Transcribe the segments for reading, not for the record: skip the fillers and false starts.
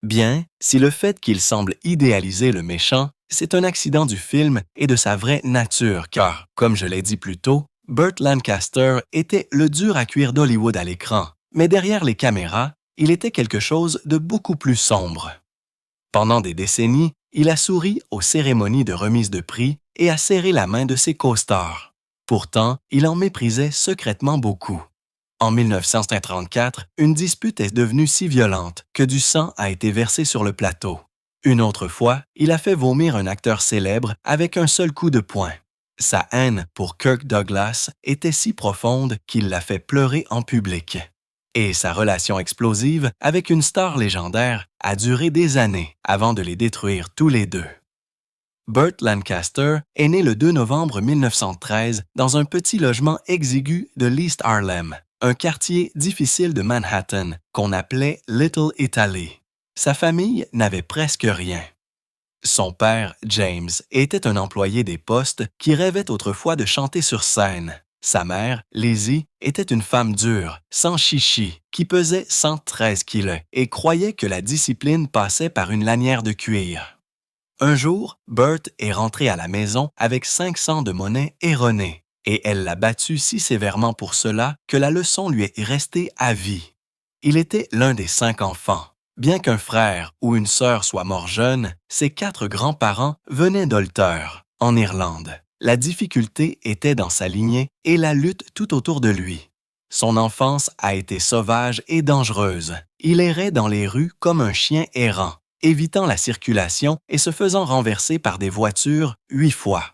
Bien, si le fait qu'il semble idéaliser le méchant, c'est un accident du film et de sa vraie nature, car, comme je l'ai dit plus tôt, Burt Lancaster était le dur à cuire d'Hollywood à l'écran, mais derrière les caméras, il était quelque chose de beaucoup plus sombre. Pendant des décennies, il a souri aux cérémonies de remise de prix et a serré la main de ses co-stars. Pourtant, il en méprisait secrètement beaucoup. En 1934, une dispute est devenue si violente que du sang a été versé sur le plateau. Une autre fois, il a fait vomir un acteur célèbre avec un seul coup de poing. Sa haine pour Kirk Douglas était si profonde qu'il l'a fait pleurer en public. Et sa relation explosive avec une star légendaire a duré des années avant de les détruire tous les deux. Burt Lancaster est né le 2 novembre 1913 dans un petit logement exigu de l'East Harlem, un quartier difficile de Manhattan qu'on appelait Little Italy. Sa famille n'avait presque rien. Son père, James, était un employé des postes qui rêvait autrefois de chanter sur scène. Sa mère, Lizzie, était une femme dure, sans chichi, qui pesait 113 kilos et croyait que la discipline passait par une lanière de cuir. Un jour, Burt est rentré à la maison avec 500 de monnaie erronée, et elle l'a battu si sévèrement pour cela que la leçon lui est restée à vie. Il était l'un des 5 enfants. Bien qu'un frère ou une sœur soit mort jeune, ses 4 grands-parents venaient d'Ulster, en Irlande. La difficulté était dans sa lignée et la lutte tout autour de lui. Son enfance a été sauvage et dangereuse. Il errait dans les rues comme un chien errant, évitant la circulation et se faisant renverser par des voitures 8 fois.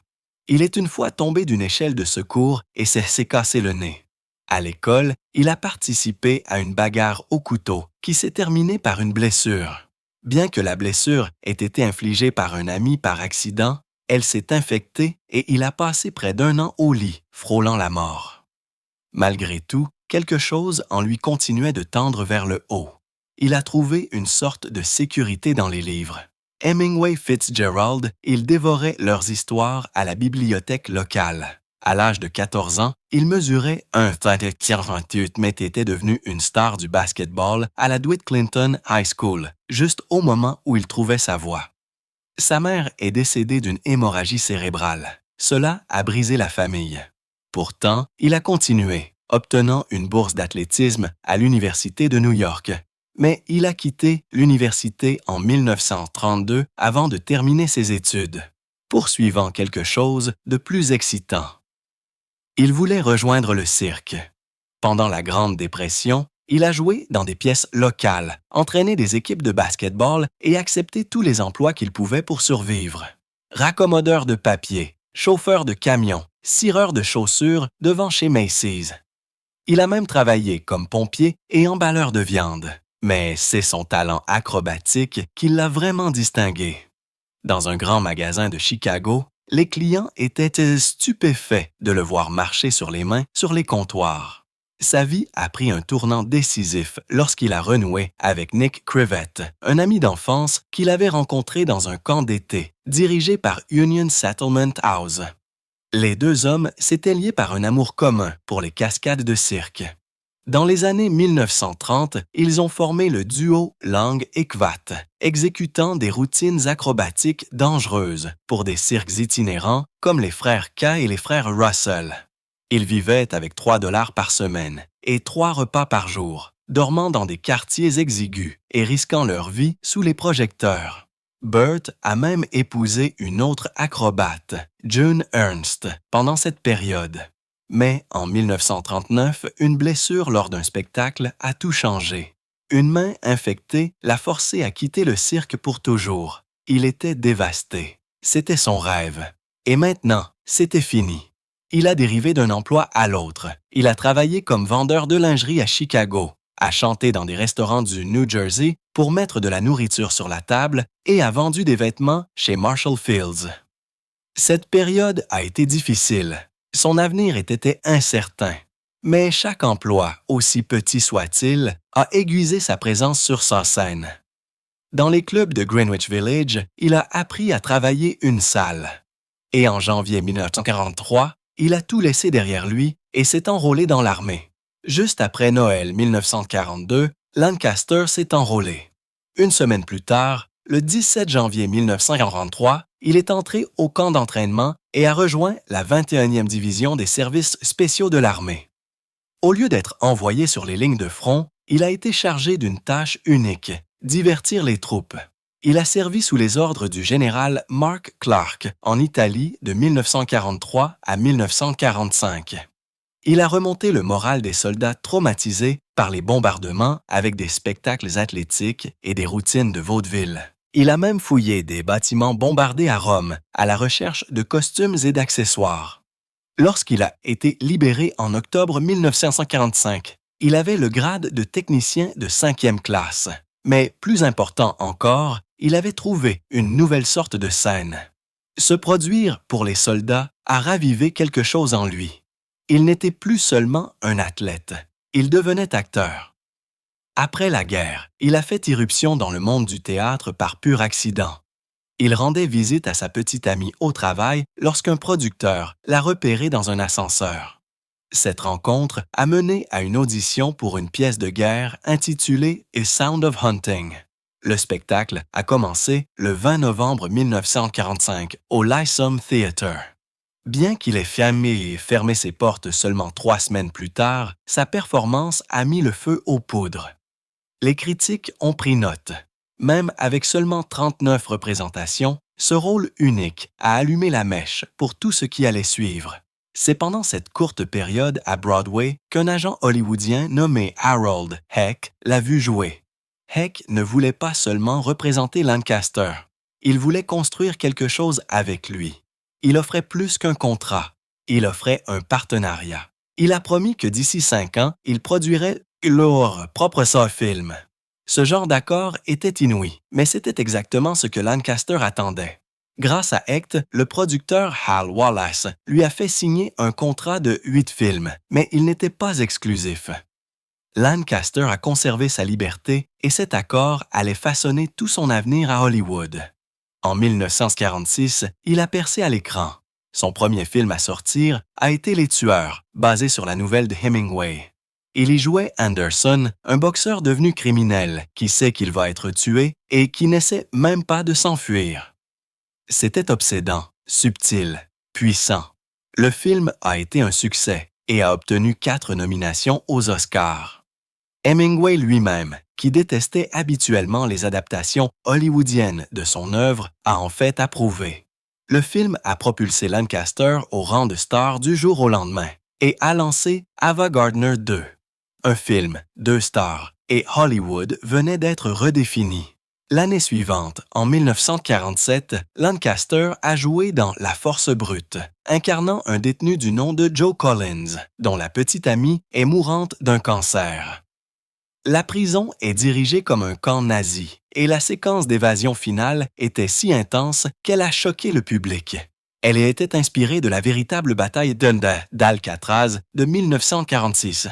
Il est une fois tombé d'une échelle de secours et s'est cassé le nez. À l'école, il a participé à une bagarre au couteau qui s'est terminée par une blessure. Bien que la blessure ait été infligée par un ami par accident, elle s'est infectée et il a passé près d'1 an au lit, frôlant la mort. Malgré tout, quelque chose en lui continuait de tendre vers le haut. Il a trouvé une sorte de sécurité dans les livres. Hemingway Fitzgerald, il dévorait leurs histoires à la bibliothèque locale. À l'âge de 14 ans, il mesurait 1,48 mais était devenu une star du basketball à la DeWitt Clinton High School, juste au moment où il trouvait sa voie. Sa mère est décédée d'une hémorragie cérébrale. Cela a brisé la famille. Pourtant, il a continué, obtenant une bourse d'athlétisme à l'Université de New York. Mais il a quitté l'université en 1932 avant de terminer ses études, poursuivant quelque chose de plus excitant. Il voulait rejoindre le cirque. Pendant la Grande Dépression, il a joué dans des pièces locales, entraîné des équipes de basketball et accepté tous les emplois qu'il pouvait pour survivre. Raccommodeur de papier, chauffeur de camion, cireur de chaussures devant chez Macy's. Il a même travaillé comme pompier et emballeur de viande. Mais c'est son talent acrobatique qui l'a vraiment distingué. Dans un grand magasin de Chicago, les clients étaient stupéfaits de le voir marcher sur les mains sur les comptoirs. Sa vie a pris un tournant décisif lorsqu'il a renoué avec Nick Crivett, un ami d'enfance qu'il avait rencontré dans un camp d'été dirigé par Union Settlement House. Les deux hommes s'étaient liés par un amour commun pour les cascades de cirque. Dans les années 1930, ils ont formé le duo Lang et Kvat, exécutant des routines acrobatiques dangereuses pour des cirques itinérants comme les frères K et les frères Russell. Ils vivaient avec 3 $ par semaine et 3 repas par jour, dormant dans des quartiers exigus et risquant leur vie sous les projecteurs. Burt a même épousé une autre acrobate, June Ernst, pendant cette période. Mais en 1939, une blessure lors d'un spectacle a tout changé. Une main infectée l'a forcé à quitter le cirque pour toujours. Il était dévasté. C'était son rêve. Et maintenant, c'était fini. Il a dérivé d'un emploi à l'autre. Il a travaillé comme vendeur de lingerie à Chicago, a chanté dans des restaurants du New Jersey pour mettre de la nourriture sur la table et a vendu des vêtements chez Marshall Fields. Cette période a été difficile. Son avenir était incertain. Mais chaque emploi, aussi petit soit-il, a aiguisé sa présence sur sa scène. Dans les clubs de Greenwich Village, il a appris à travailler une salle. Et en janvier 1943, il a tout laissé derrière lui et s'est enrôlé dans l'armée. Juste après Noël 1942, Lancaster s'est enrôlé. Une semaine plus tard, le 17 janvier 1943, il est entré au camp d'entraînement et a rejoint la 21e division des services spéciaux de l'armée. Au lieu d'être envoyé sur les lignes de front, il a été chargé d'une tâche unique, divertir les troupes. Il a servi sous les ordres du général Mark Clark en Italie de 1943 à 1945. Il a remonté le moral des soldats traumatisés par les bombardements avec des spectacles athlétiques et des routines de vaudeville. Il a même fouillé des bâtiments bombardés à Rome à la recherche de costumes et d'accessoires. Lorsqu'il a été libéré en octobre 1945, il avait le grade de technicien de 5e classe. Mais plus important encore, il avait trouvé une nouvelle sorte de scène. Se produire pour les soldats a ravivé quelque chose en lui. Il n'était plus seulement un athlète, il devenait acteur. Après la guerre, il a fait irruption dans le monde du théâtre par pur accident. Il rendait visite à sa petite amie au travail lorsqu'un producteur l'a repéré dans un ascenseur. Cette rencontre a mené à une audition pour une pièce de guerre intitulée A Sound of Hunting. Le spectacle a commencé le 20 novembre 1945 au Lyceum Theatre. Bien qu'il ait fermé ses portes seulement 3 semaines plus tard, sa performance a mis le feu aux poudres. Les critiques ont pris note. Même avec seulement 39 représentations, ce rôle unique a allumé la mèche pour tout ce qui allait suivre. C'est pendant cette courte période à Broadway qu'un agent hollywoodien nommé Harold Heck l'a vu jouer. Heck ne voulait pas seulement représenter Lancaster, il voulait construire quelque chose avec lui. Il offrait plus qu'un contrat, il offrait un partenariat. Il a promis que d'ici 5 ans, il produirait leur propre film. Ce genre d'accord était inouï, mais c'était exactement ce que Lancaster attendait. Grâce à Hecht, le producteur Hal Wallace lui a fait signer un contrat de 8 films, mais il n'était pas exclusif. Lancaster a conservé sa liberté et cet accord allait façonner tout son avenir à Hollywood. En 1946, il a percé à l'écran. Son premier film à sortir a été Les Tueurs, basé sur la nouvelle de Hemingway. Il y jouait Anderson, un boxeur devenu criminel qui sait qu'il va être tué et qui n'essaie même pas de s'enfuir. C'était obsédant, subtil, puissant. Le film a été un succès et a obtenu 4 nominations aux Oscars. Hemingway lui-même, qui détestait habituellement les adaptations hollywoodiennes de son œuvre, a en fait approuvé. Le film a propulsé Lancaster au rang de star du jour au lendemain et a lancé Ava Gardner 2. Un film, 2 stars, et Hollywood venait d'être redéfini. L'année suivante, en 1947, Lancaster a joué dans La Force brute, incarnant un détenu du nom de Joe Collins, dont la petite amie est mourante d'un cancer. La prison est dirigée comme un camp nazi, et la séquence d'évasion finale était si intense qu'elle a choqué le public. Elle était inspirée de la véritable bataille d'Alcatraz de 1946.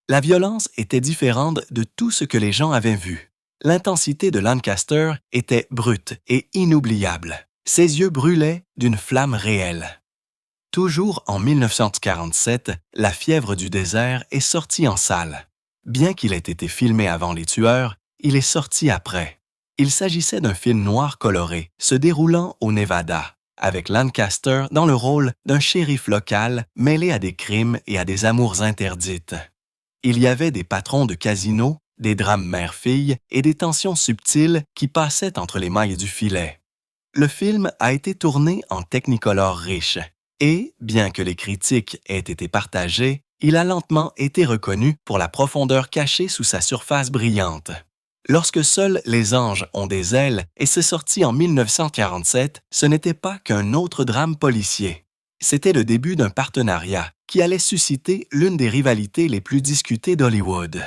La violence était différente de tout ce que les gens avaient vu. L'intensité de Lancaster était brute et inoubliable. Ses yeux brûlaient d'une flamme réelle. Toujours en 1947, La fièvre du désert est sortie en salle. Bien qu'il ait été filmé avant Les Tueurs, il est sorti après. Il s'agissait d'un film noir coloré, se déroulant au Nevada, avec Lancaster dans le rôle d'un shérif local mêlé à des crimes et à des amours interdites. Il y avait des patrons de casino, des drames mère-fille et des tensions subtiles qui passaient entre les mailles du filet. Le film a été tourné en Technicolor riche et, bien que les critiques aient été partagées, il a lentement été reconnu pour la profondeur cachée sous sa surface brillante. Lorsque Seuls les anges ont des ailes et c'est sorti en 1947, ce n'était pas qu'un autre drame policier. C'était le début d'un partenariat qui allait susciter l'une des rivalités les plus discutées d'Hollywood.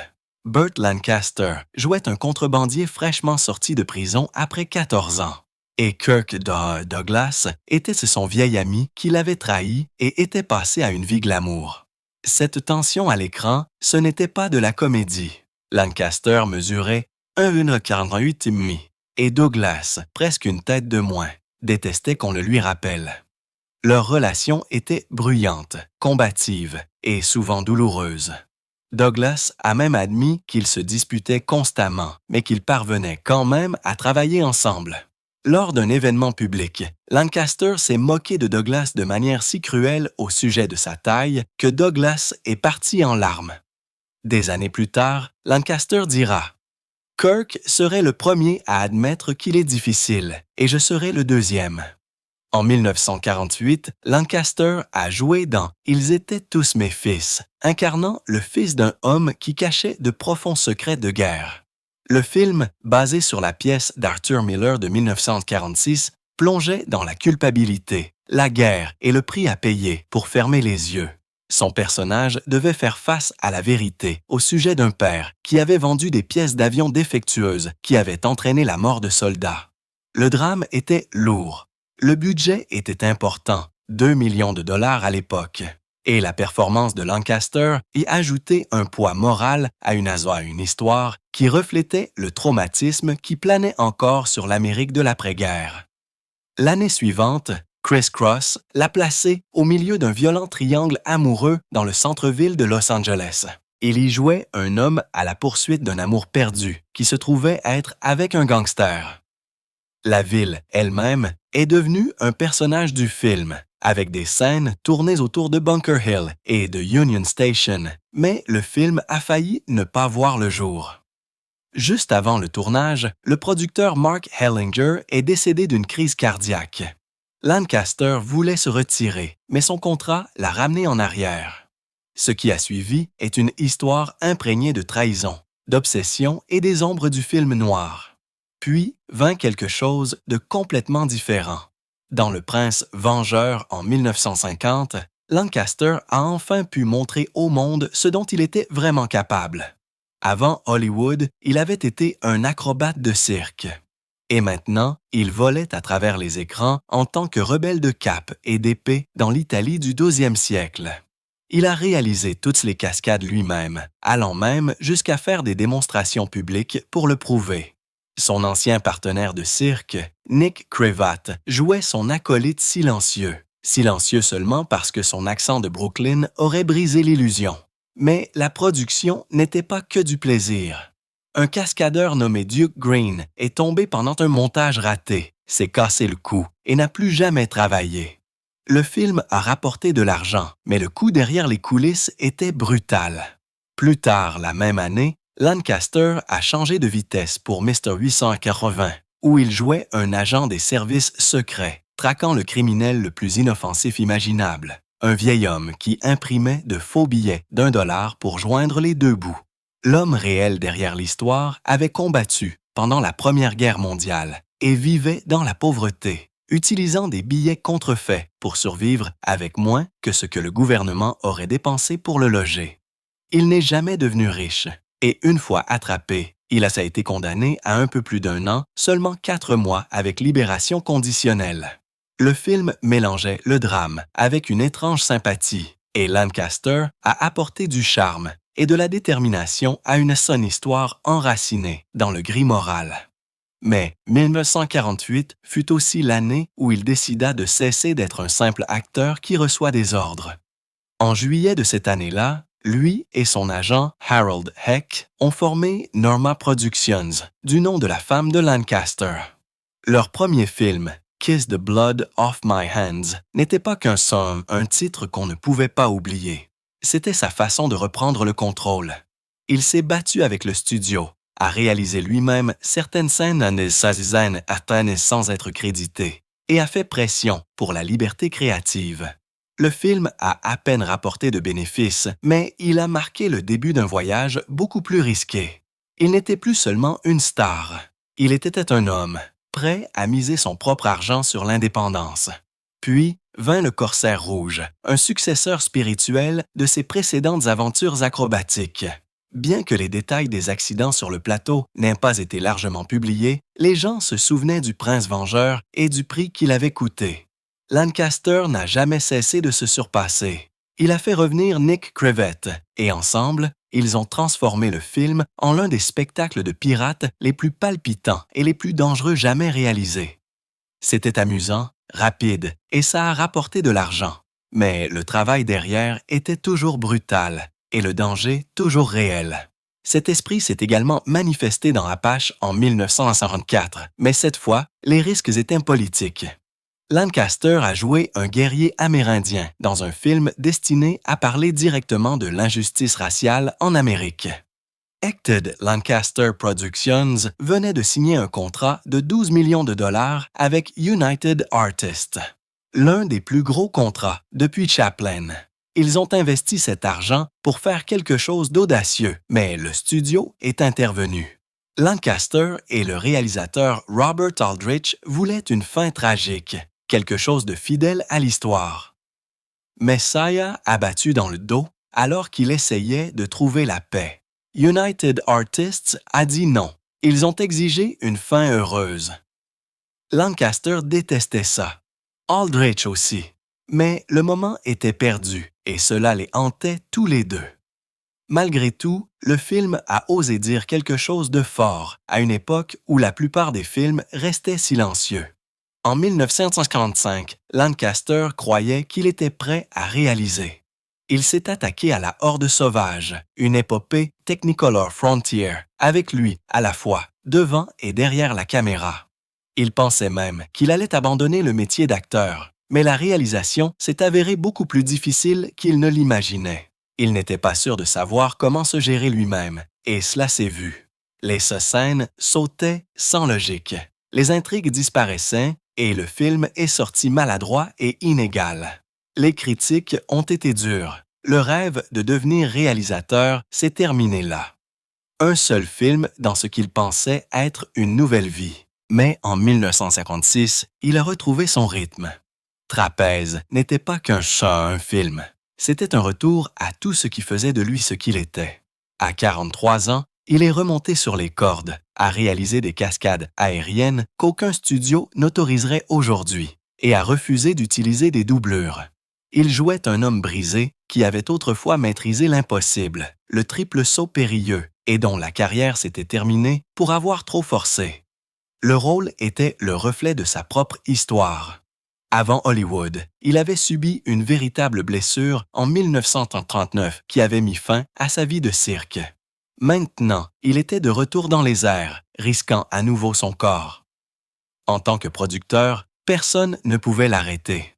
Burt Lancaster jouait un contrebandier fraîchement sorti de prison après 14 ans. Et Kirk Douglas était son vieil ami qui l'avait trahi et était passé à une vie glamour. Cette tension à l'écran, ce n'était pas de la comédie. Lancaster mesurait 1,48 et Douglas, presque une tête de moins, détestait qu'on le lui rappelle. Leur relation était bruyante, combative et souvent douloureuse. Douglas a même admis qu'ils se disputaient constamment, mais qu'ils parvenaient quand même à travailler ensemble. Lors d'un événement public, Lancaster s'est moqué de Douglas de manière si cruelle au sujet de sa taille que Douglas est parti en larmes. Des années plus tard, Lancaster dira « Kirk serait le premier à admettre qu'il est difficile, et je serai le deuxième. » En 1948, Lancaster a joué dans Ils étaient tous mes fils, incarnant le fils d'un homme qui cachait de profonds secrets de guerre. Le film, basé sur la pièce d'Arthur Miller de 1946, plongeait dans la culpabilité, la guerre et le prix à payer pour fermer les yeux. Son personnage devait faire face à la vérité au sujet d'un père qui avait vendu des pièces d'avion défectueuses qui avaient entraîné la mort de soldats. Le drame était lourd. Le budget était important, 2 millions de dollars à l'époque, et la performance de Lancaster y ajoutait un poids moral à une histoire qui reflétait le traumatisme qui planait encore sur l'Amérique de l'après-guerre. L'année suivante, Criss Cross l'a placé au milieu d'un violent triangle amoureux dans le centre-ville de Los Angeles. Il y jouait un homme à la poursuite d'un amour perdu qui se trouvait être avec un gangster. La ville elle-même est devenue un personnage du film, avec des scènes tournées autour de Bunker Hill et de Union Station, mais le film a failli ne pas voir le jour. Juste avant le tournage, le producteur Mark Hellinger est décédé d'une crise cardiaque. Lancaster voulait se retirer, mais son contrat l'a ramené en arrière. Ce qui a suivi est une histoire imprégnée de trahison, d'obsession et des ombres du film noir. Puis vint quelque chose de complètement différent. Dans Le Prince Vengeur en 1950, Lancaster a enfin pu montrer au monde ce dont il était vraiment capable. Avant Hollywood, il avait été un acrobate de cirque. Et maintenant, il volait à travers les écrans en tant que rebelle de cape et d'épée dans l'Italie du XIIe siècle. Il a réalisé toutes les cascades lui-même, allant même jusqu'à faire des démonstrations publiques pour le prouver. Son ancien partenaire de cirque, Nick Cravat, jouait son acolyte silencieux. Silencieux seulement parce que son accent de Brooklyn aurait brisé l'illusion. Mais la production n'était pas que du plaisir. Un cascadeur nommé Duke Green est tombé pendant un montage raté, s'est cassé le cou et n'a plus jamais travaillé. Le film a rapporté de l'argent, mais le coût derrière les coulisses était brutal. Plus tard, la même année, Lancaster a changé de vitesse pour Mr. 880, où il jouait un agent des services secrets, traquant le criminel le plus inoffensif imaginable, un vieil homme qui imprimait de faux billets d'1$ pour joindre les deux bouts. L'homme réel derrière l'histoire avait combattu pendant la Première Guerre mondiale et vivait dans la pauvreté, utilisant des billets contrefaits pour survivre avec moins que ce que le gouvernement aurait dépensé pour le loger. Il n'est jamais devenu riche. Et une fois attrapé, il a été condamné à un peu plus d'1 an, seulement 4 mois avec libération conditionnelle. Le film mélangeait le drame avec une étrange sympathie, et Lancaster a apporté du charme et de la détermination à une sonne histoire enracinée dans le gris moral. Mais 1948 fut aussi l'année où il décida de cesser d'être un simple acteur qui reçoit des ordres. En juillet de cette année-là, lui et son agent Harold Heck ont formé Norma Productions, du nom de la femme de Lancaster. Leur premier film, Kiss the Blood Off My Hands, n'était pas qu'un somme, un titre qu'on ne pouvait pas oublier. C'était sa façon de reprendre le contrôle. Il s'est battu avec le studio, a réalisé lui-même certaines scènes sans être crédité, et a fait pression pour la liberté créative. Le film a à peine rapporté de bénéfices, mais il a marqué le début d'un voyage beaucoup plus risqué. Il n'était plus seulement une star. Il était un homme, prêt à miser son propre argent sur l'indépendance. Puis vint Le Corsaire rouge, un successeur spirituel de ses précédentes aventures acrobatiques. Bien que les détails des accidents sur le plateau n'aient pas été largement publiés, les gens se souvenaient du prince vengeur et du prix qu'il avait coûté. Lancaster n'a jamais cessé de se surpasser. Il a fait revenir Nick Cravat et ensemble, ils ont transformé le film en l'un des spectacles de pirates les plus palpitants et les plus dangereux jamais réalisés. C'était amusant, rapide et ça a rapporté de l'argent. Mais le travail derrière était toujours brutal et le danger toujours réel. Cet esprit s'est également manifesté dans Apache en 1954, mais cette fois, les risques étaient politiques. Lancaster a joué un guerrier amérindien dans un film destiné à parler directement de l'injustice raciale en Amérique. Acted Lancaster Productions venait de signer un contrat de 12 millions de dollars avec United Artists, l'un des plus gros contrats depuis Chaplin. Ils ont investi cet argent pour faire quelque chose d'audacieux, mais le studio est intervenu. Lancaster et le réalisateur Robert Aldrich voulaient une fin tragique, quelque chose de fidèle à l'histoire. Messiah abattu dans le dos alors qu'il essayait de trouver la paix. United Artists a dit non. Ils ont exigé une fin heureuse. Lancaster détestait ça. Aldrich aussi. Mais le moment était perdu et cela les hantait tous les deux. Malgré tout, le film a osé dire quelque chose de fort à une époque où la plupart des films restaient silencieux. En 1955, Lancaster croyait qu'il était prêt à réaliser. Il s'est attaqué à la Horde sauvage, une épopée Technicolor Frontier, avec lui à la fois devant et derrière la caméra. Il pensait même qu'il allait abandonner le métier d'acteur, mais la réalisation s'est avérée beaucoup plus difficile qu'il ne l'imaginait. Il n'était pas sûr de savoir comment se gérer lui-même, et cela s'est vu. Les scènes sautaient sans logique, les intrigues disparaissaient, et le film est sorti maladroit et inégal. Les critiques ont été dures. Le rêve de devenir réalisateur s'est terminé là. Un seul film dans ce qu'il pensait être une nouvelle vie. Mais en 1956, il a retrouvé son rythme. Trapèze n'était pas qu'un chat, un film. C'était un retour à tout ce qui faisait de lui ce qu'il était. À 43 ans, il est remonté sur les cordes, a réalisé des cascades aériennes qu'aucun studio n'autoriserait aujourd'hui et a refusé d'utiliser des doublures. Il jouait un homme brisé qui avait autrefois maîtrisé l'impossible, le triple saut périlleux, et dont la carrière s'était terminée pour avoir trop forcé. Le rôle était le reflet de sa propre histoire. Avant Hollywood, il avait subi une véritable blessure en 1939 qui avait mis fin à sa vie de cirque. Maintenant, il était de retour dans les airs, risquant à nouveau son corps. En tant que producteur, personne ne pouvait l'arrêter.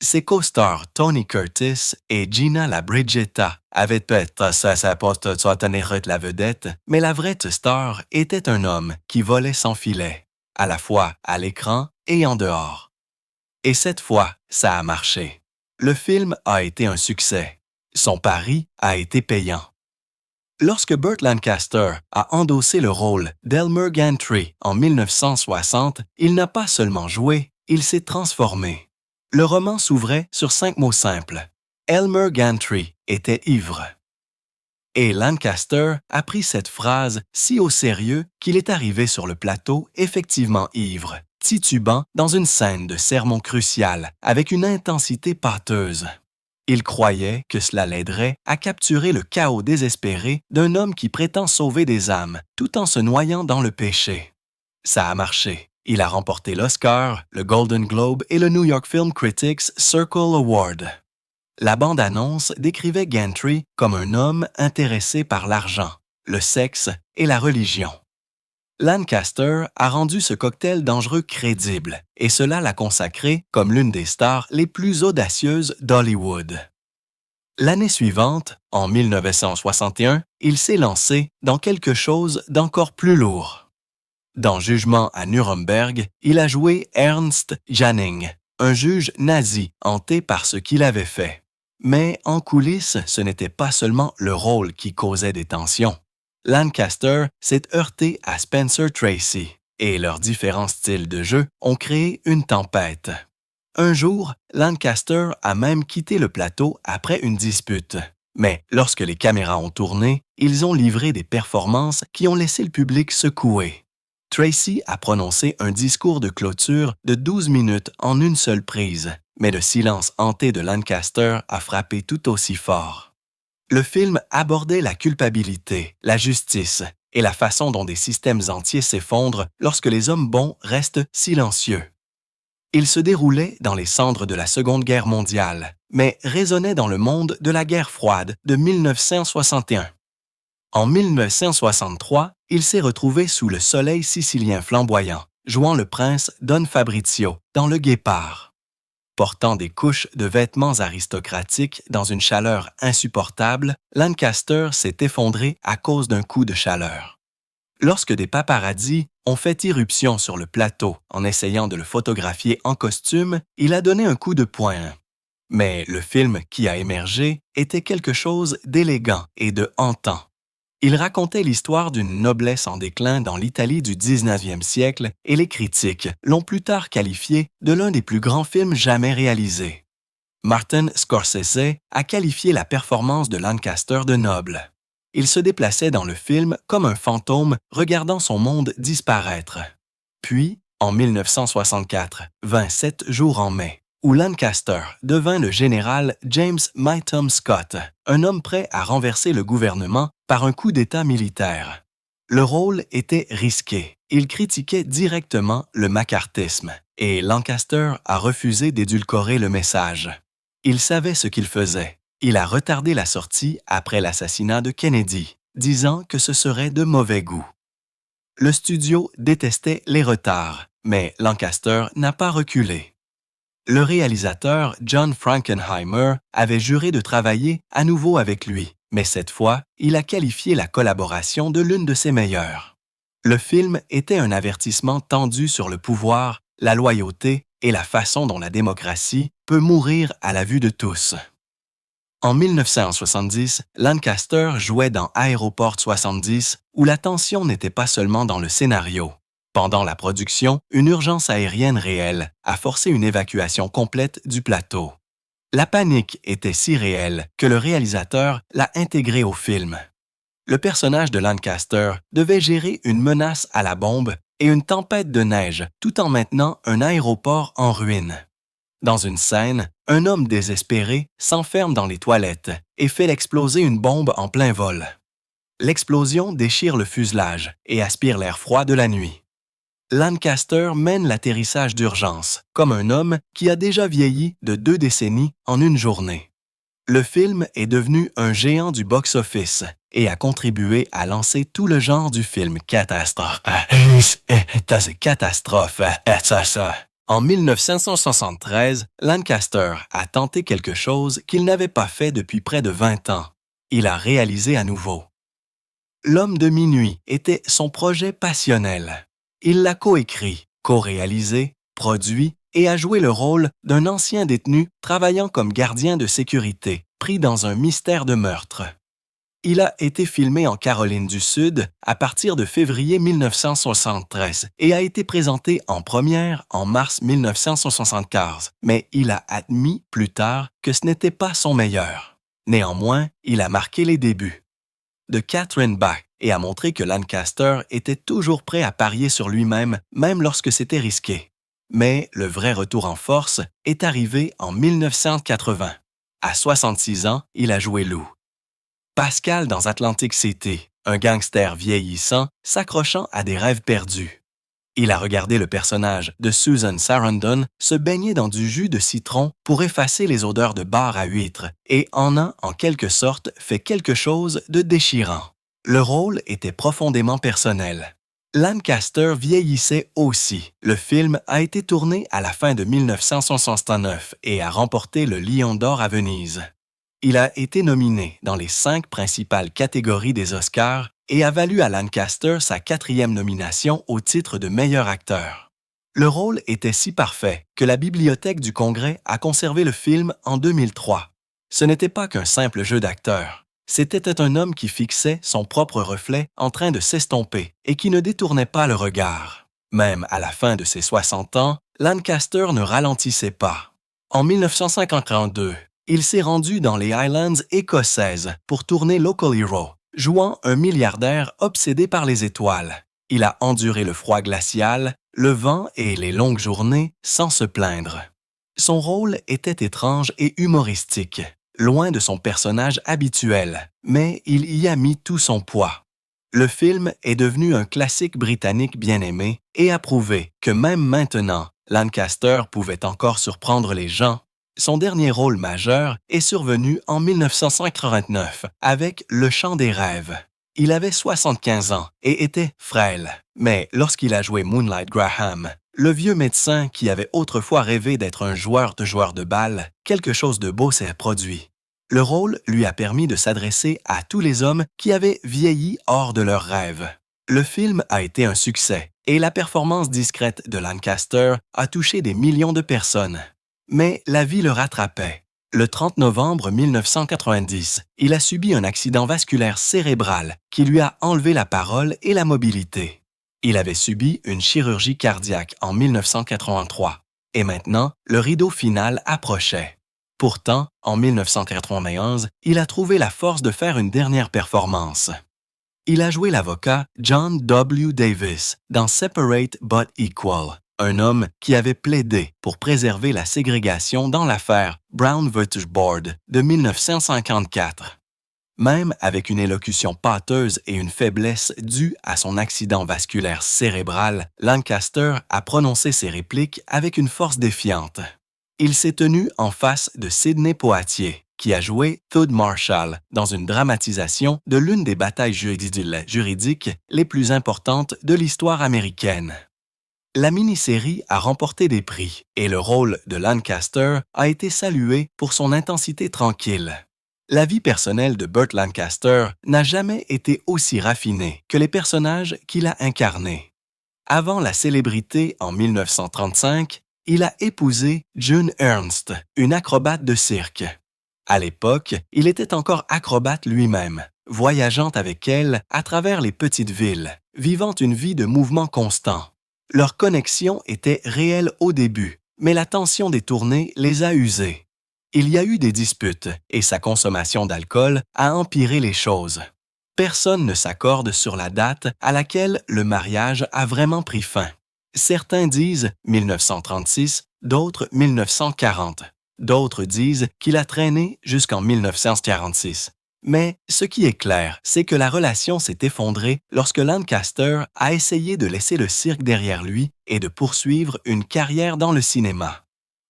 Ses co-stars Tony Curtis et Gina la Brigetta avaient peut-être sa poste la vedette, mais la vraie star était un homme qui volait sans filet, à la fois à l'écran et en dehors. Et cette fois, ça a marché. Le film a été un succès. Son pari a été payant. Lorsque Burt Lancaster a endossé le rôle d'Elmer Gantry en 1960, il n'a pas seulement joué, il s'est transformé. Le roman s'ouvrait sur 5 mots simples. Elmer Gantry était ivre. Et Lancaster a pris cette phrase si au sérieux qu'il est arrivé sur le plateau effectivement ivre, titubant dans une scène de sermon crucial avec une intensité pâteuse. Il croyait que cela l'aiderait à capturer le chaos désespéré d'un homme qui prétend sauver des âmes tout en se noyant dans le péché. Ça a marché. Il a remporté l'Oscar, le Golden Globe et le New York Film Critics Circle Award. La bande-annonce décrivait Gantry comme un homme intéressé par l'argent, le sexe et la religion. Lancaster a rendu ce cocktail dangereux crédible et cela l'a consacré comme l'une des stars les plus audacieuses d'Hollywood. L'année suivante, en 1961, il s'est lancé dans quelque chose d'encore plus lourd. Dans Jugement à Nuremberg, il a joué Ernst Janning, un juge nazi hanté par ce qu'il avait fait. Mais en coulisses, ce n'était pas seulement le rôle qui causait des tensions. Lancaster s'est heurté à Spencer Tracy, et leurs différents styles de jeu ont créé une tempête. Un jour, Lancaster a même quitté le plateau après une dispute. Mais lorsque les caméras ont tourné, ils ont livré des performances qui ont laissé le public secoué. Tracy a prononcé un discours de clôture de 12 minutes en une seule prise, mais le silence hanté de Lancaster a frappé tout aussi fort. Le film abordait la culpabilité, la justice et la façon dont des systèmes entiers s'effondrent lorsque les hommes bons restent silencieux. Il se déroulait dans les cendres de la Seconde Guerre mondiale, mais résonnait dans le monde de la guerre froide de 1961. En 1963, il s'est retrouvé sous le soleil sicilien flamboyant, jouant le prince Don Fabrizio dans Le Guépard. Portant des couches de vêtements aristocratiques dans une chaleur insupportable, Lancaster s'est effondré à cause d'un coup de chaleur. Lorsque des paparazzis ont fait irruption sur le plateau en essayant de le photographier en costume, il a donné un coup de poing. Mais le film qui a émergé était quelque chose d'élégant et de hantant. Il racontait l'histoire d'une noblesse en déclin dans l'Italie du 19e siècle et les critiques l'ont plus tard qualifié de l'un des plus grands films jamais réalisés. Martin Scorsese a qualifié la performance de Lancaster de noble. Il se déplaçait dans le film comme un fantôme regardant son monde disparaître. Puis, en 1964, 27 jours en mai, où Lancaster devint le général James Mytham Scott, un homme prêt à renverser le gouvernement par un coup d'État militaire. Le rôle était risqué. Il critiquait directement le macartisme et Lancaster a refusé d'édulcorer le message. Il savait ce qu'il faisait. Il a retardé la sortie après l'assassinat de Kennedy, disant que ce serait de mauvais goût. Le studio détestait les retards, mais Lancaster n'a pas reculé. Le réalisateur John Frankenheimer avait juré de travailler à nouveau avec lui, mais cette fois, il a qualifié la collaboration de l'une de ses meilleures. Le film était un avertissement tendu sur le pouvoir, la loyauté et la façon dont la démocratie peut mourir à la vue de tous. En 1970, Lancaster jouait dans Aéroport 70, où la tension n'était pas seulement dans le scénario. Pendant la production, une urgence aérienne réelle a forcé une évacuation complète du plateau. La panique était si réelle que le réalisateur l'a intégrée au film. Le personnage de Lancaster devait gérer une menace à la bombe et une tempête de neige tout en maintenant un aéroport en ruine. Dans une scène, un homme désespéré s'enferme dans les toilettes et fait exploser une bombe en plein vol. L'explosion déchire le fuselage et aspire l'air froid de la nuit. Lancaster mène l'atterrissage d'urgence, comme un homme qui a déjà vieilli de 2 décennies en une journée. Le film est devenu un géant du box-office et a contribué à lancer tout le genre du film catastrophe. En 1973, Lancaster a tenté quelque chose qu'il n'avait pas fait depuis près de 20 ans. Il a réalisé à nouveau. L'Homme de minuit était son projet passionnel. Il l'a coécrit, co-réalisé, produit et a joué le rôle d'un ancien détenu travaillant comme gardien de sécurité, pris dans un mystère de meurtre. Il a été filmé en Caroline du Sud à partir de février 1973 et a été présenté en première en mars 1974, mais il a admis plus tard que ce n'était pas son meilleur. Néanmoins, il a marqué les débuts de Catherine Bach et a montré que Lancaster était toujours prêt à parier sur lui-même, même lorsque c'était risqué. Mais le vrai retour en force est arrivé en 1980. À 66 ans, il a joué Lou. Pascal dans Atlantic City, un gangster vieillissant s'accrochant à des rêves perdus. Il a regardé le personnage de Susan Sarandon se baigner dans du jus de citron pour effacer les odeurs de bar à huîtres et en a, en quelque sorte, fait quelque chose de déchirant. Le rôle était profondément personnel. Lancaster vieillissait aussi. Le film a été tourné à la fin de 1969 et a remporté le Lion d'Or à Venise. Il a été nominé dans les 5 principales catégories des Oscars et a valu à Lancaster sa 4e nomination au titre de meilleur acteur. Le rôle était si parfait que la Bibliothèque du Congrès a conservé le film en 2003. Ce n'était pas qu'un simple jeu d'acteur. C'était un homme qui fixait son propre reflet en train de s'estomper et qui ne détournait pas le regard. Même à la fin de ses 60 ans, Lancaster ne ralentissait pas. En 1952, il s'est rendu dans les Highlands écossaises pour tourner Local Hero, jouant un milliardaire obsédé par les étoiles. Il a enduré le froid glacial, le vent et les longues journées sans se plaindre. Son rôle était étrange et humoristique, loin de son personnage habituel, mais il y a mis tout son poids. Le film est devenu un classique britannique bien aimé et a prouvé que même maintenant, Lancaster pouvait encore surprendre les gens. Son dernier rôle majeur est survenu en 1989 avec Le Chant des rêves. Il avait 75 ans et était frêle. Mais lorsqu'il a joué Moonlight Graham, le vieux médecin qui avait autrefois rêvé d'être un joueur de balle, quelque chose de beau s'est produit. Le rôle lui a permis de s'adresser à tous les hommes qui avaient vieilli hors de leurs rêves. Le film a été un succès et la performance discrète de Lancaster a touché des millions de personnes. Mais la vie le rattrapait. Le 30 novembre 1990, il a subi un accident vasculaire cérébral qui lui a enlevé la parole et la mobilité. Il avait subi une chirurgie cardiaque en 1983 et maintenant, le rideau final approchait. Pourtant, en 1991, il a trouvé la force de faire une dernière performance. Il a joué l'avocat John W. Davis dans Separate but Equal, un homme qui avait plaidé pour préserver la ségrégation dans l'affaire Brown vs. Board de 1954. Même avec une élocution pâteuse et une faiblesse due à son accident vasculaire cérébral, Lancaster a prononcé ses répliques avec une force défiante. Il s'est tenu en face de Sidney Poitier, qui a joué Thud Marshall dans une dramatisation de l'une des batailles juridiques les plus importantes de l'histoire américaine. La mini-série a remporté des prix et le rôle de Lancaster a été salué pour son intensité tranquille. La vie personnelle de Burt Lancaster n'a jamais été aussi raffinée que les personnages qu'il a incarnés. Avant la célébrité en 1935, il a épousé June Ernst, une acrobate de cirque. À l'époque, il était encore acrobate lui-même, voyageant avec elle à travers les petites villes, vivant une vie de mouvement constant. Leur connexion était réelle au début, mais la tension des tournées les a usés. Il y a eu des disputes et sa consommation d'alcool a empiré les choses. Personne ne s'accorde sur la date à laquelle le mariage a vraiment pris fin. Certains disent 1936, d'autres 1940. D'autres disent qu'il a traîné jusqu'en 1946. Mais ce qui est clair, c'est que la relation s'est effondrée lorsque Lancaster a essayé de laisser le cirque derrière lui et de poursuivre une carrière dans le cinéma.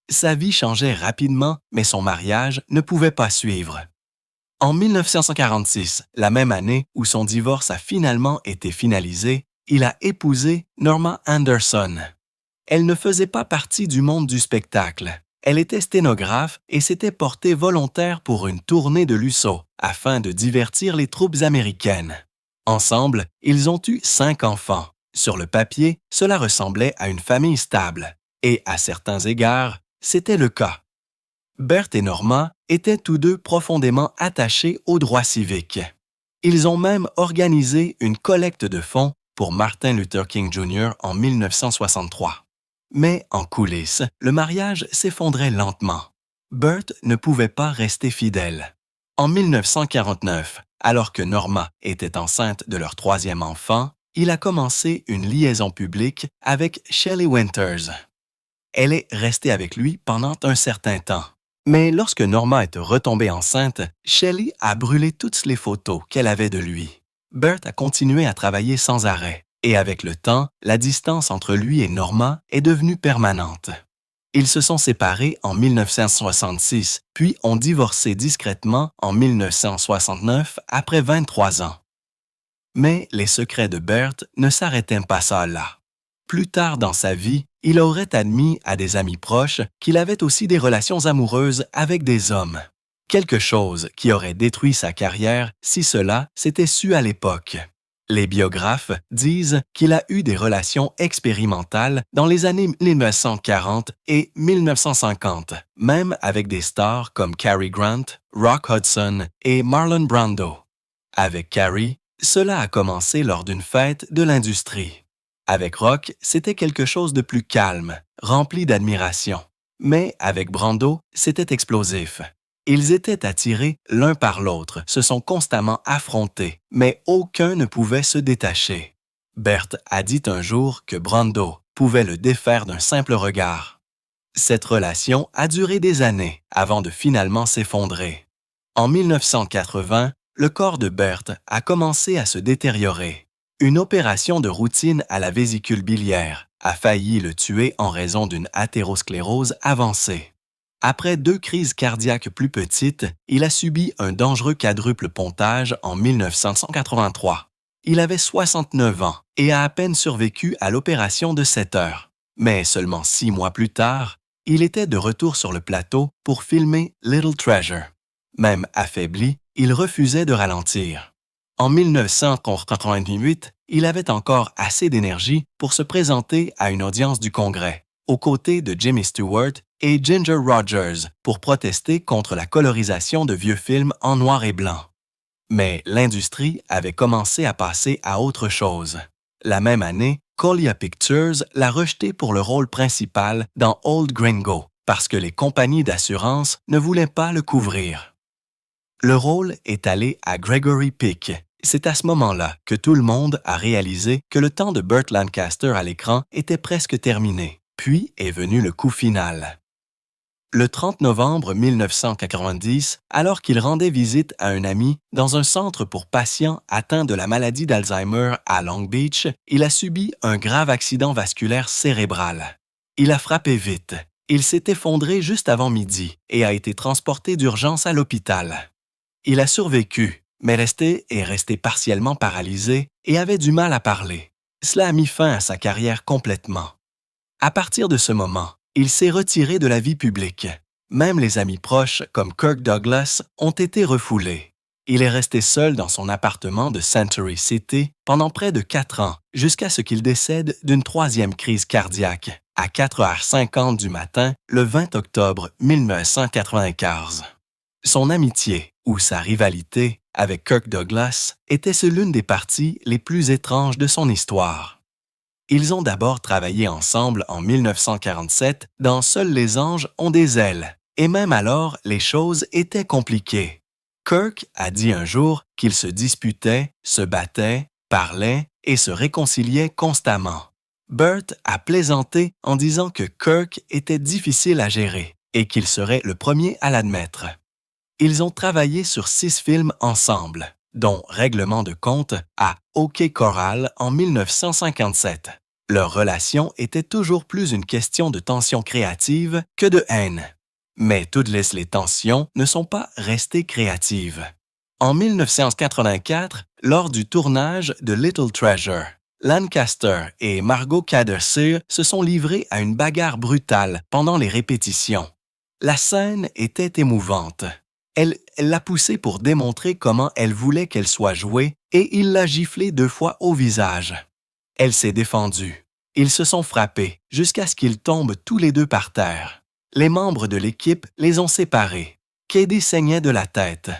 Sa vie changeait rapidement, mais son mariage ne pouvait pas suivre. En 1946, la même année où son divorce a finalement été finalisé, il a épousé Norma Anderson. Elle ne faisait pas partie du monde du spectacle. Elle était sténographe et s'était portée volontaire pour une tournée de Lusso afin de divertir les troupes américaines. Ensemble, ils ont eu 5 enfants. Sur le papier, cela ressemblait à une famille stable. Et à certains égards, c'était le cas. Burt et Norma étaient tous deux profondément attachés aux droits civiques. Ils ont même organisé une collecte de fonds pour Martin Luther King Jr. en 1963. Mais en coulisses, le mariage s'effondrait lentement. Burt ne pouvait pas rester fidèle. En 1949, alors que Norma était enceinte de leur 3e enfant, il a commencé une liaison publique avec Shelley Winters. Elle est restée avec lui pendant un certain temps. Mais lorsque Norma est retombée enceinte, Shelley a brûlé toutes les photos qu'elle avait de lui. Burt a continué à travailler sans arrêt. Et avec le temps, la distance entre lui et Norma est devenue permanente. Ils se sont séparés en 1966, puis ont divorcé discrètement en 1969 après 23 ans. Mais les secrets de Burt ne s'arrêtaient pas ça là. Plus tard dans sa vie, il aurait admis à des amis proches qu'il avait aussi des relations amoureuses avec des hommes. Quelque chose qui aurait détruit sa carrière si cela s'était su à l'époque. Les biographes disent qu'il a eu des relations expérimentales dans les années 1940 et 1950, même avec des stars comme Cary Grant, Rock Hudson et Marlon Brando. Avec Cary, cela a commencé lors d'une fête de l'industrie. Avec Rock, c'était quelque chose de plus calme, rempli d'admiration. Mais avec Brando, c'était explosif. Ils étaient attirés l'un par l'autre, se sont constamment affrontés, mais aucun ne pouvait se détacher. Burt a dit un jour que Brando pouvait le défaire d'un simple regard. Cette relation a duré des années avant de finalement s'effondrer. En 1980, le corps de Burt a commencé à se détériorer. Une opération de routine à la vésicule biliaire a failli le tuer en raison d'une athérosclérose avancée. Après 2 crises cardiaques plus petites, il a subi un dangereux quadruple pontage en 1983. Il avait 69 ans et a à peine survécu à l'opération de 7 heures. Mais seulement 6 mois plus tard, il était de retour sur le plateau pour filmer Little Treasure. Même affaibli, il refusait de ralentir. En 1988, il avait encore assez d'énergie pour se présenter à une audience du Congrès, aux côtés de Jimmy Stewart et Ginger Rogers, pour protester contre la colorisation de vieux films en noir et blanc. Mais l'industrie avait commencé à passer à autre chose. La même année, Colia Pictures l'a rejeté pour le rôle principal dans Old Gringo, parce que les compagnies d'assurance ne voulaient pas le couvrir. Le rôle est allé à Gregory Peck. C'est à ce moment-là que tout le monde a réalisé que le temps de Burt Lancaster à l'écran était presque terminé. Puis est venu le coup final. Le 30 novembre 1990, alors qu'il rendait visite à un ami dans un centre pour patients atteints de la maladie d'Alzheimer à Long Beach, il a subi un grave accident vasculaire cérébral. Il a frappé vite. Il s'est effondré juste avant midi et a été transporté d'urgence à l'hôpital. Il a survécu, mais est resté partiellement paralysé et avait du mal à parler. Cela a mis fin à sa carrière complètement. À partir de ce moment, il s'est retiré de la vie publique. Même les amis proches, comme Kirk Douglas, ont été refoulés. Il est resté seul dans son appartement de Century City pendant près de 4 ans, jusqu'à ce qu'il décède d'une 3e crise cardiaque, à 4h50 du matin, le 20 octobre 1995. Son amitié, ou sa rivalité, avec Kirk Douglas, était l'une des parties les plus étranges de son histoire. Ils ont d'abord travaillé ensemble en 1947 dans Seuls les anges ont des ailes, et même alors, les choses étaient compliquées. Kirk a dit un jour qu'ils se disputaient, se battaient, parlaient et se réconciliaient constamment. Burt a plaisanté en disant que Kirk était difficile à gérer et qu'il serait le premier à l'admettre. Ils ont travaillé sur 6 films ensemble, dont Règlement de compte à OK Corral en 1957. Leur relation était toujours plus une question de tension créative que de haine. Mais toutes les tensions ne sont pas restées créatives. En 1984, lors du tournage de Little Treasure, Lancaster et Margot Kidder se sont livrés à une bagarre brutale pendant les répétitions. La scène était émouvante. Elle l'a poussée pour démontrer comment elle voulait qu'elle soit jouée et il l'a giflée 2 fois au visage. Elle s'est défendue. Ils se sont frappés jusqu'à ce qu'ils tombent tous les 2 par terre. Les membres de l'équipe les ont séparés. Cady saignait de la tête.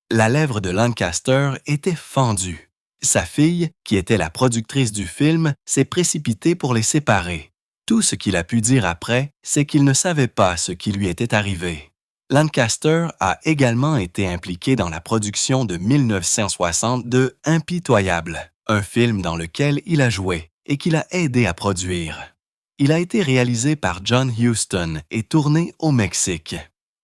La lèvre de Lancaster était fendue. Sa fille, qui était la productrice du film, s'est précipitée pour les séparer. Tout ce qu'il a pu dire après, c'est qu'il ne savait pas ce qui lui était arrivé. Lancaster a également été impliqué dans la production de 1960 de Impitoyable, un film dans lequel il a joué et qu'il a aidé à produire. Il a été réalisé par John Huston et tourné au Mexique.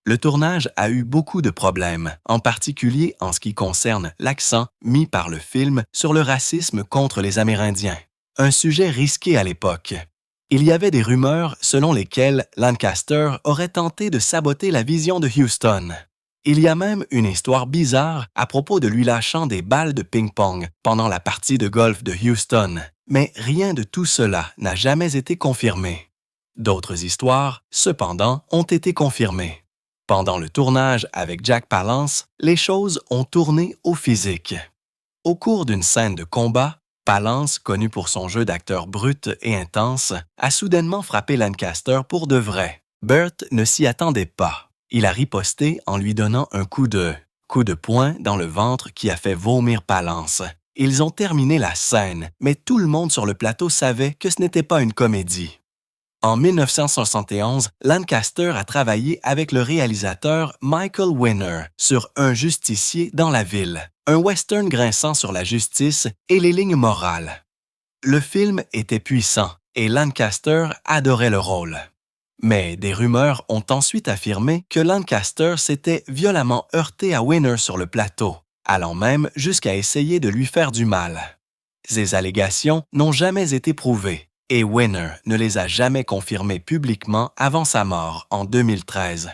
Le tournage a eu beaucoup de problèmes, en particulier en ce qui concerne l'accent mis par le film sur le racisme contre les Amérindiens, un sujet risqué à l'époque. Il y avait des rumeurs selon lesquelles Lancaster aurait tenté de saboter la vision de Huston. Il y a même une histoire bizarre à propos de lui lâchant des balles de ping-pong pendant la partie de golf de Houston, mais rien de tout cela n'a jamais été confirmé. D'autres histoires, cependant, ont été confirmées. Pendant le tournage avec Jack Palance, les choses ont tourné au physique. Au cours d'une scène de combat, Palance, connu pour son jeu d'acteur brut et intense, a soudainement frappé Lancaster pour de vrai. Burt ne s'y attendait pas. Il a riposté en lui donnant un coup de poing dans le ventre qui a fait vomir Palance. Ils ont terminé la scène, mais tout le monde sur le plateau savait que ce n'était pas une comédie. En 1971, Lancaster a travaillé avec le réalisateur Michael Winner sur Un justicier dans la ville, un western grinçant sur la justice et les lignes morales. Le film était puissant et Lancaster adorait le rôle. Mais des rumeurs ont ensuite affirmé que Lancaster s'était violemment heurté à Winner sur le plateau, allant même jusqu'à essayer de lui faire du mal. Ces allégations n'ont jamais été prouvées et Winner ne les a jamais confirmées publiquement avant sa mort en 2013.